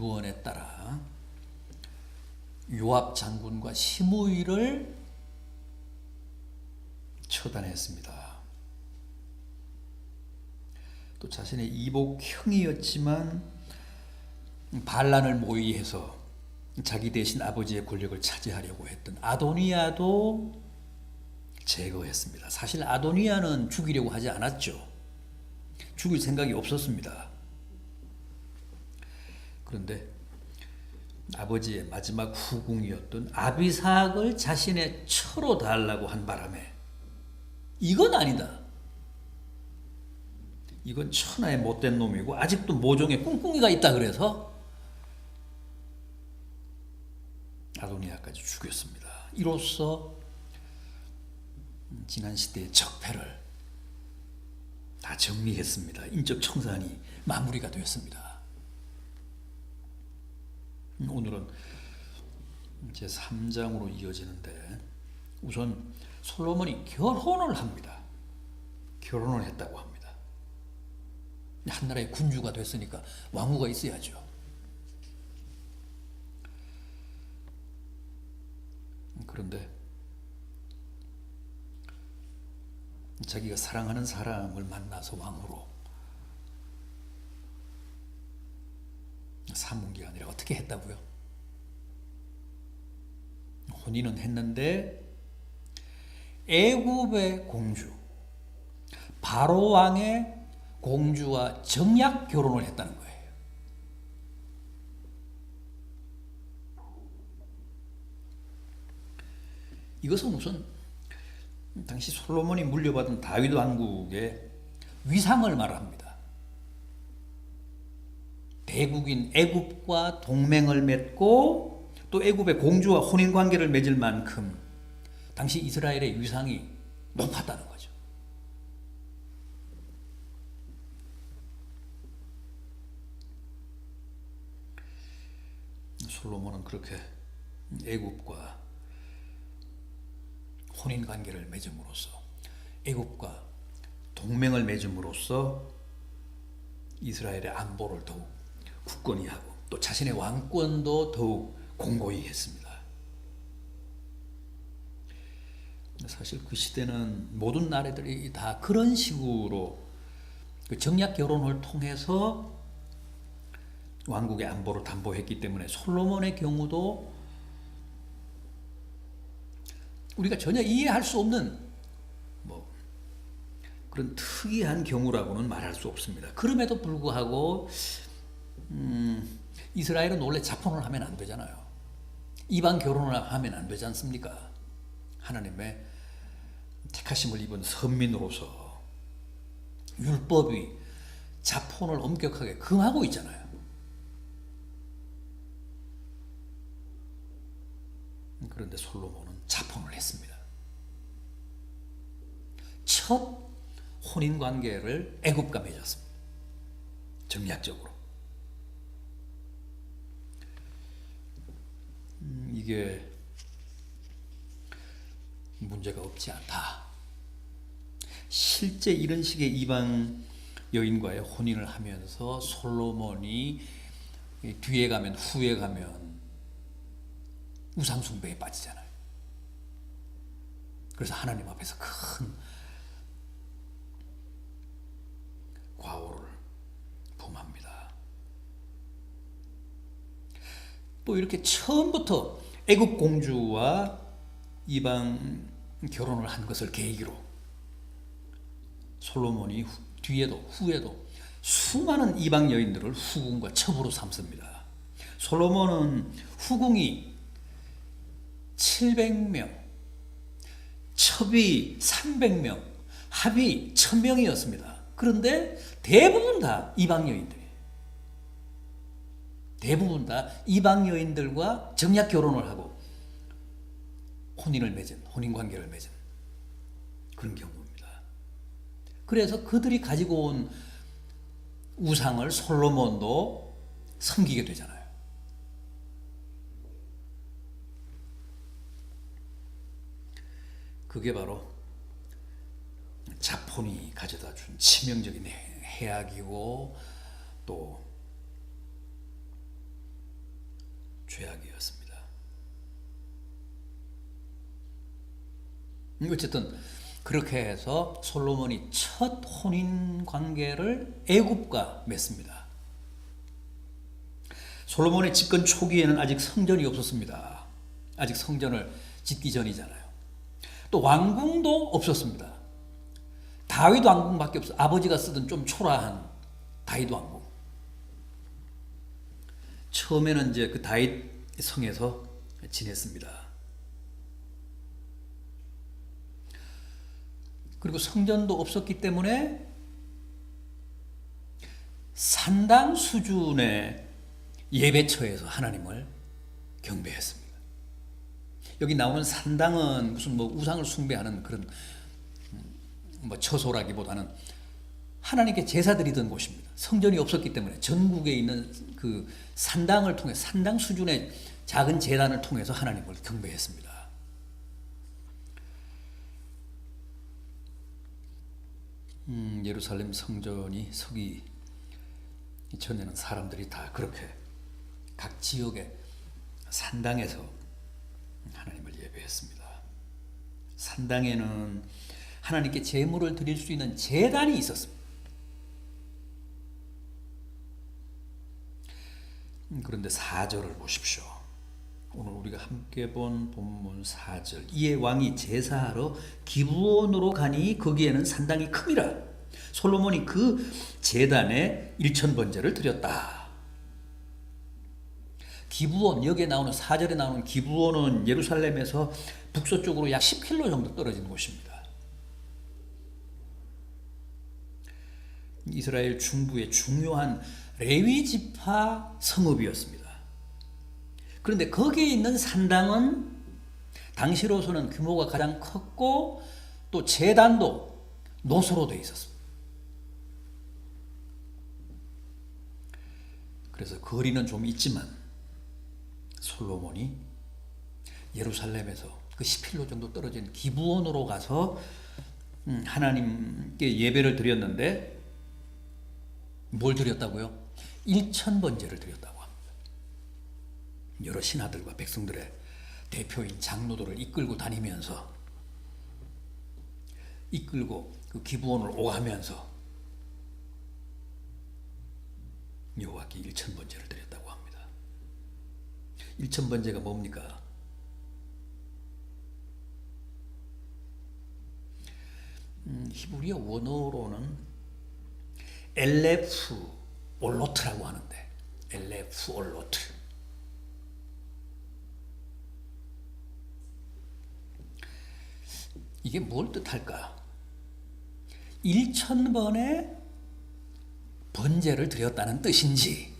유언에 따라 요압 장군과 시므이를 처단했습니다. 또 자신의 이복 형이었지만 반란을 모의해서 자기 대신 아버지의 권력을 차지하려고 했던 아도니아도 제거했습니다. 사실 아도니아는 죽이려고 하지 않았죠. 죽일 생각이 없었습니다. 그런데 아버지의 마지막 후궁이었던 아비삭을 자신의 처로 달라고 한 바람에 이건 아니다. 이건 천하의 못된 놈이고 아직도 모종에 꿍꿍이가 있다 그래서 아도니아까지 죽였습니다. 이로써 지난 시대의 적폐를 다 정리했습니다. 인적 청산이 마무리가 되었습니다. 오늘은 제 3장으로 이어지는데 우선 솔로몬이 결혼을 합니다. 결혼을 했다고 합니다. 한 나라의 군주가 됐으니까 왕후가 있어야죠. 그런데 자기가 사랑하는 사람을 만나서 왕후로 삼은 게 아니라 어떻게 했다고요? 혼인은 했는데 애굽의 공주 바로 왕의 공주와 정략 결혼을 했다는 거예요. 이것은 우선 당시 솔로몬이 물려받은 다윗 왕국의 위상을 말합니다. 대국인 애굽과 동맹을 맺고 또 애굽의 공주와 혼인관계를 맺을 만큼 당시 이스라엘의 위상이 높았다는 거죠. 솔로몬은 그렇게 애굽과 혼인관계를 맺음으로써 애굽과 동맹을 맺음으로써 이스라엘의 안보를 더욱 굳건히 하고 또 자신의 왕권도 더욱 공고히 했습니다. 사실 그 시대는 모든 나라들이 다 그런 식으로 정략 결혼을 통해서 왕국의 안보를 담보했기 때문에 솔로몬의 경우도 우리가 전혀 이해할 수 없는 그런 특이한 경우라고는 말할 수 없습니다. 그럼에도 불구하고 이스라엘은 원래 자폰을 하면 안 되잖아요. 이방 결혼을 하면 안 되지 않습니까? 하나님의 택하심을 입은 선민으로서 율법이 자폰을 엄격하게 금하고 있잖아요. 그런데 솔로몬은 자폰을 했습니다. 첫 혼인관계를 애굽과 맺었습니다. 정략적으로. 이게 문제가 없지 않다. 실제 이런 식의 이방 여인과의 혼인을 하면서 솔로몬이 뒤에 가면 후에 가면 우상숭배에 빠지잖아요. 그래서 하나님 앞에서 큰 과오를 범합니다. 또 이렇게 처음부터 애굽 공주와 이방 결혼을 한 것을 계기로 솔로몬이 뒤에도 후에도 수많은 이방 여인들을 후궁과 첩으로 삼습니다. 솔로몬은 후궁이 700명, 첩이 300명, 합이 1000명이었습니다. 그런데 대부분 다 이방 여인들이에요. 대부분 다 이방 여인들과 정략 결혼을 하고 혼인관계를 맺은 그런 경우입니다. 그래서 그들이 가지고 온 우상을 솔로몬도 섬기게 되잖아요. 그게 바로 자폰이 가져다 준 치명적인 해악이고 또 죄악이었습니다. 어쨌든 그렇게 해서 솔로몬이 첫 혼인 관계를 애굽과 맺습니다. 솔로몬의 집권 초기에는 아직 성전이 없었습니다. 아직 성전을 짓기 전이잖아요. 또 왕궁도 없었습니다. 다윗 왕궁밖에 없어. 아버지가 쓰던 좀 초라한 다윗 왕궁. 처음에는 이제 그 다윗 성에서 지냈습니다. 그리고 성전도 없었기 때문에 산당 수준의 예배처에서 하나님을 경배했습니다. 여기 나오는 산당은 무슨 뭐 우상을 숭배하는 그런 뭐 처소라기보다는 하나님께 제사 드리던 곳입니다. 성전이 없었기 때문에 전국에 있는 그 산당을 통해 산당 수준의 작은 제단을 통해서 하나님을 경배했습니다. 예루살렘 성전이 서기 전에는 사람들이 다 그렇게 각 지역의 산당에서 하나님을 예배했습니다. 산당에는 하나님께 제물을 드릴 수 있는 제단이 있었습니다. 그런데 4절을 보십시오. 오늘 우리가 함께 본 본문 4절. 이에 왕이 제사하러 기브온으로 가니 거기에는 산당이 큼이라. 솔로몬이 그 제단에 1000번제를 드렸다. 기브온, 여기에 나오는 4절에 나오는 기브온은 예루살렘에서 북서쪽으로 약 10km 정도 떨어진 곳입니다. 이스라엘 중부의 중요한 레위 지파 성읍이었습니다. 그런데 거기에 있는 산당은 당시로서는 규모가 가장 컸고 또 제단도 노소로 되어 있었습니다. 그래서 거리는 좀 있지만 솔로몬이 예루살렘에서 그 10km 정도 떨어진 기브온으로 가서 하나님께 예배를 드렸는데 뭘 드렸다고요? 1000번제를 드렸다고 합니다. 여러 신하들과 백성들의 대표인 장로들을 이끌고 그 기브온을 오가면서 여호와께 1000번제를 드렸다고 합니다. 1000번제가 뭡니까? 히브리어 원어로는 엘레프 올로트라고 하는데, 엘레프 올로트. 이게 뭘 뜻할까? 1000번의 번제를 드렸다는 뜻인지,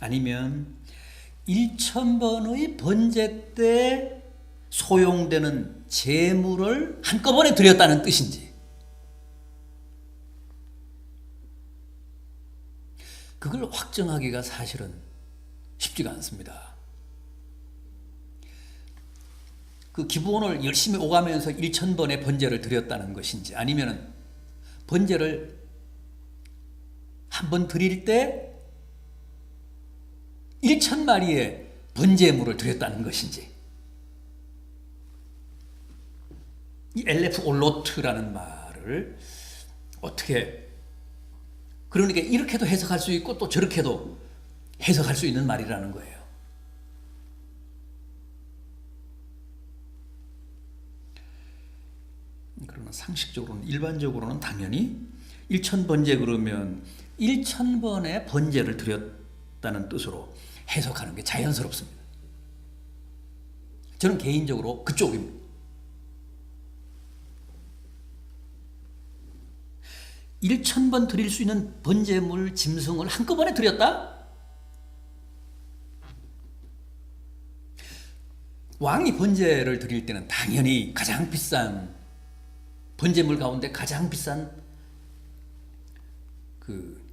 아니면 1000번의 번제 때 소용되는 제물을 한꺼번에 드렸다는 뜻인지, 그걸 확정하기가 사실은 쉽지가 않습니다. 그 기브온을 열심히 오가면서 1000번의 번제를 드렸다는 것인지, 아니면 번제를 한 번 드릴 때 1000마리의 번제물을 드렸다는 것인지, 이 엘레프 올로트라는 말을 어떻게, 그러니까 이렇게도 해석할 수 있고 또 저렇게도 해석할 수 있는 말이라는 거예요. 그러나 상식적으로는, 일반적으로는 당연히 1000번제 그러면 1000번의 번제를 드렸다는 뜻으로 해석하는 게 자연스럽습니다. 저는 개인적으로 그쪽입니다. 1000번 드릴 수 있는 번제물 짐승을 한꺼번에 드렸다? 왕이 번제를 드릴 때는 당연히 가장 비싼 번제물 가운데 가장 비싼 그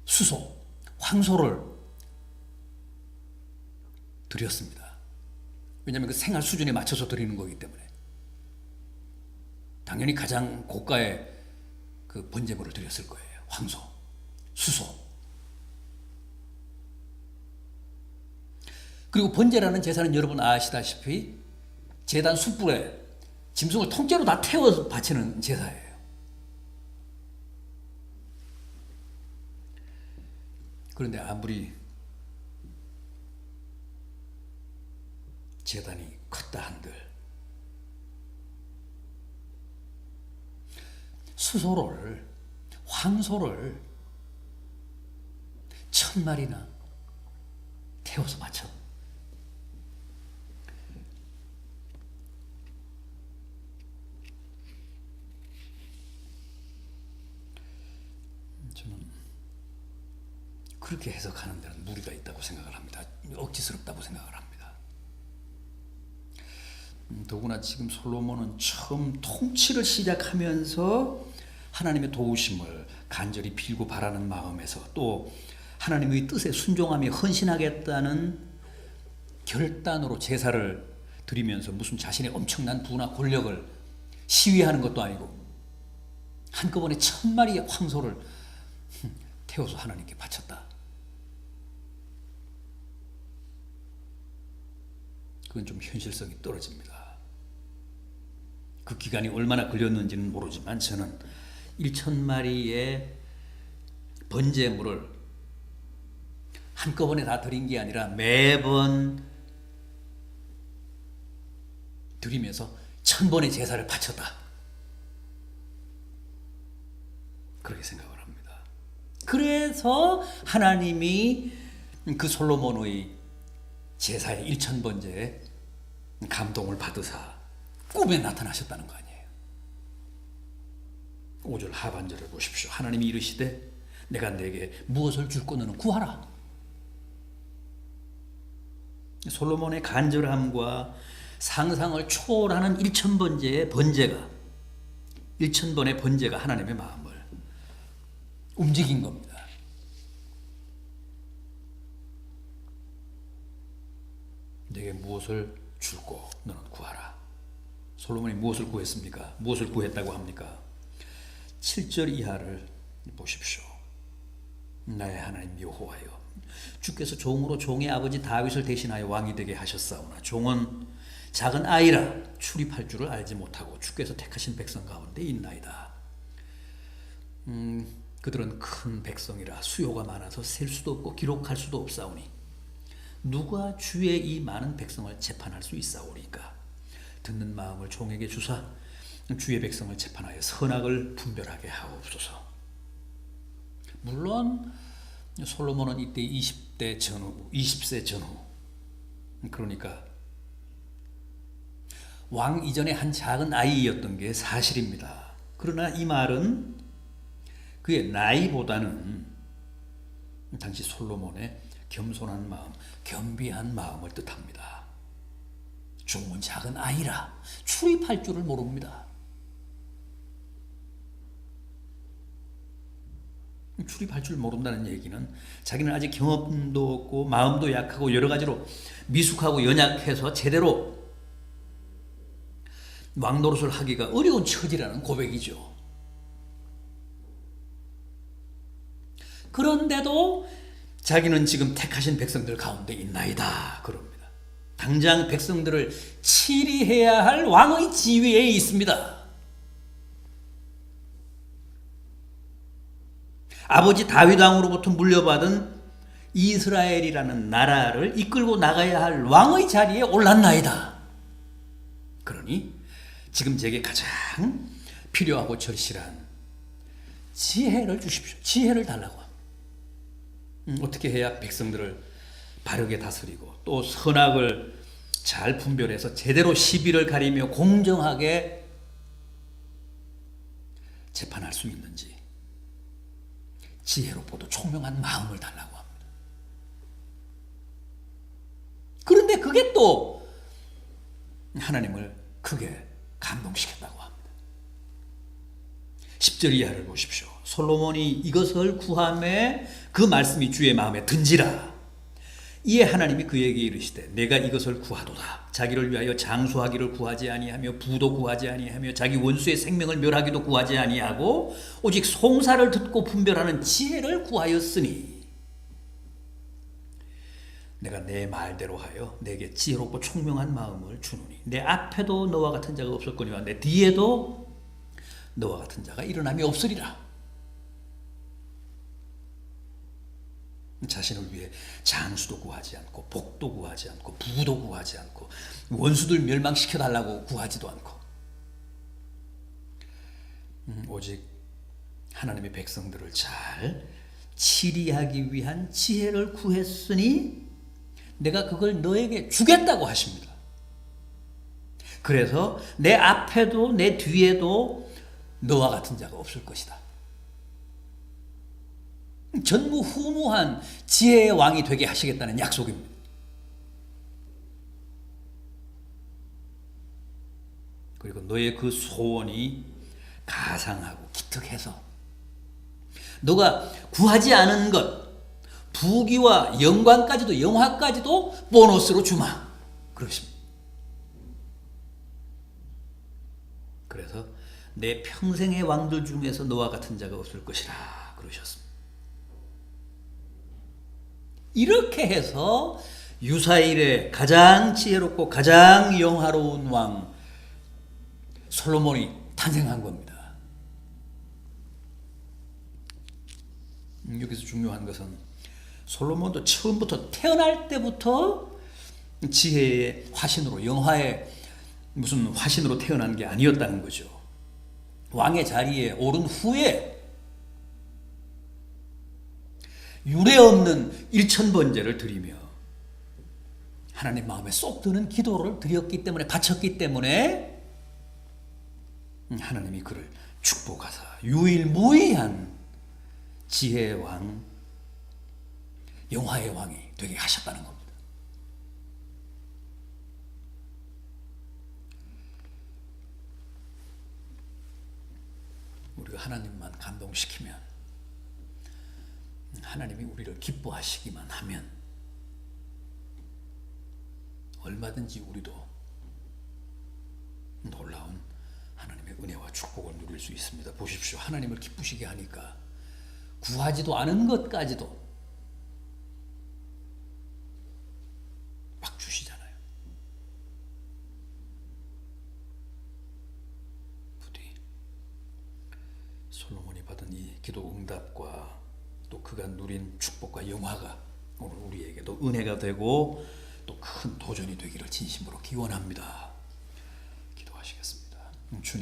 수소, 황소를 드렸습니다. 왜냐하면 그 생활 수준에 맞춰서 드리는 거기 때문에 당연히 가장 고가의 그 번제물을 드렸을 거예요. 황소, 수소. 그리고 번제라는 제사는 여러분 아시다시피 제단 숯불에 짐승을 통째로 다 태워서 바치는 제사예요. 그런데 아무리 제단이 컸다 한들 수소를, 황소를 1000마리나 태워서 바쳐. 저는 그렇게 해석하는 데는 무리가 있다고 생각을 합니다. 억지스럽다고 생각을 합니다. 더구나 지금 솔로몬은 처음 통치를 시작하면서 하나님의 도우심을 간절히 빌고 바라는 마음에서 또 하나님의 뜻에 순종하며 헌신하겠다는 결단으로 제사를 드리면서 무슨 자신의 엄청난 부나 권력을 시위하는 것도 아니고 한꺼번에 1000마리의 황소를 태워서 하나님께 바쳤다. 그건 좀 현실성이 떨어집니다. 그 기간이 얼마나 걸렸는지는 모르지만 저는 1000마리의 번제물을 한꺼번에 다 드린 게 아니라 매번 드리면서 1000번의 제사를 바쳤다. 그렇게 생각을 합니다. 그래서 하나님이 그 솔로몬의 제사의 1000번제에 감동을 받으사 꿈에 나타나셨다는 거 아니에요. 5절 하반절을 보십시오. 하나님이 이르시되 내가 내게 무엇을 줄고 너는 구하라. 솔로몬의 간절함과 상상을 초월하는 1000번제의 번제가 1000번의 번제가 하나님의 마음을 움직인 겁니다. 내게 무엇을 줄고 너는 구하라. 솔로몬이 무엇을 구했습니까? 무엇을 구했다고 합니까? 7절 이하를 보십시오. 나의 하나님 여호와여, 주께서 종으로 종의 아버지 다윗을 대신하여 왕이 되게 하셨사오나 종은 작은 아이라 출입할 줄을 알지 못하고 주께서 택하신 백성 가운데 있나이다. 그들은 큰 백성이라 수요가 많아서 셀 수도 없고 기록할 수도 없사오니 누가 주의 이 많은 백성을 재판할 수 있사오리까? 듣는 마음을 종에게 주사 주의 백성을 재판하여 선악을 분별하게 하옵소서. 물론 솔로몬은 이때 20대 전후, 20세 전후, 그러니까 왕 이전에 한 작은 아이였던 게 사실입니다. 그러나 이 말은 그의 나이보다는 당시 솔로몬의 겸손한 마음, 겸비한 마음을 뜻합니다. 종은 작은 아이라 출입할 줄을 모릅니다. 출입할 줄 모른다는 얘기는 자기는 아직 경험도 없고 마음도 약하고 여러 가지로 미숙하고 연약해서 제대로 왕노릇을 하기가 어려운 처지라는 고백이죠. 그런데도 자기는 지금 택하신 백성들 가운데 있나이다 그럽니다. 당장 백성들을 치리해야 할 왕의 지위에 있습니다. 아버지 다윗 왕으로부터 물려받은 이스라엘이라는 나라를 이끌고 나가야 할 왕의 자리에 올랐나이다. 그러니 지금 제게 가장 필요하고 절실한 지혜를 주십시오. 지혜를 달라고 합니다. 어떻게 해야 백성들을 바르게 다스리고 또 선악을 잘 분별해서 제대로 시비를 가리며 공정하게 재판할 수 있는지 지혜롭고도 총명한 마음을 달라고 합니다. 그런데 그게 또 하나님을 크게 감동시켰다고 합니다. 10절 이하를 보십시오. 솔로몬이 이것을 구하매 그 말씀이 주의 마음에 든지라. 이에 하나님이 그에게 이르시되 내가 이것을 구하도다. 자기를 위하여 장수하기를 구하지 아니하며 부도 구하지 아니하며 자기 원수의 생명을 멸하기도 구하지 아니하고 오직 송사를 듣고 분별하는 지혜를 구하였으니 내가 내 말대로 하여 내게 지혜롭고 총명한 마음을 주노니 내 앞에도 너와 같은 자가 없었거니와 내 뒤에도 너와 같은 자가 일어남이 없으리라. 자신을 위해 장수도 구하지 않고 복도 구하지 않고 부도 구하지 않고 원수들 멸망시켜달라고 구하지도 않고 오직 하나님의 백성들을 잘 치리하기 위한 지혜를 구했으니 내가 그걸 너에게 주겠다고 하십니다. 그래서 내 앞에도 내 뒤에도 너와 같은 자가 없을 것이다. 전무후무한 지혜의 왕이 되게 하시겠다는 약속입니다. 그리고 너의 그 소원이 가상하고 기특해서 너가 구하지 않은 것, 부귀와 영광까지도 영화까지도 보너스로 주마. 그러십니다. 그래서 내 평생의 왕들 중에서 너와 같은 자가 없을 것이라 그러셨습니다. 이렇게 해서 유사일의 가장 지혜롭고 가장 영화로운 왕 솔로몬이 탄생한 겁니다. 여기서 중요한 것은 솔로몬도 처음부터 태어날 때부터 지혜의 화신으로 영화의 무슨 화신으로 태어난 게 아니었다는 거죠. 왕의 자리에 오른 후에 유례없는 일천번제를 드리며 하나님 마음에 쏙 드는 기도를 드렸기 때문에 바쳤기 때문에 하나님이 그를 축복하사 유일무이한 지혜의 왕, 영화의 왕이 되게 하셨다는 겁니다. 우리가 하나님만 감동시키면, 하나님이 우리를 기뻐하시기만 하면 얼마든지 우리도 놀라운 하나님의 은혜와 축복을 누릴 수 있습니다. 보십시오. 하나님을 기쁘시게 하니까 구하지도 않은 것까지도 막 주시잖아요. 부디 솔로몬이 받은 이 기도 응답과 또 그가 누린 축복과 영화가 오늘 우리에게도 은혜가 되고 또 큰 도전이 되기를 진심으로 기원합니다. 기도하시겠습니다. 주님.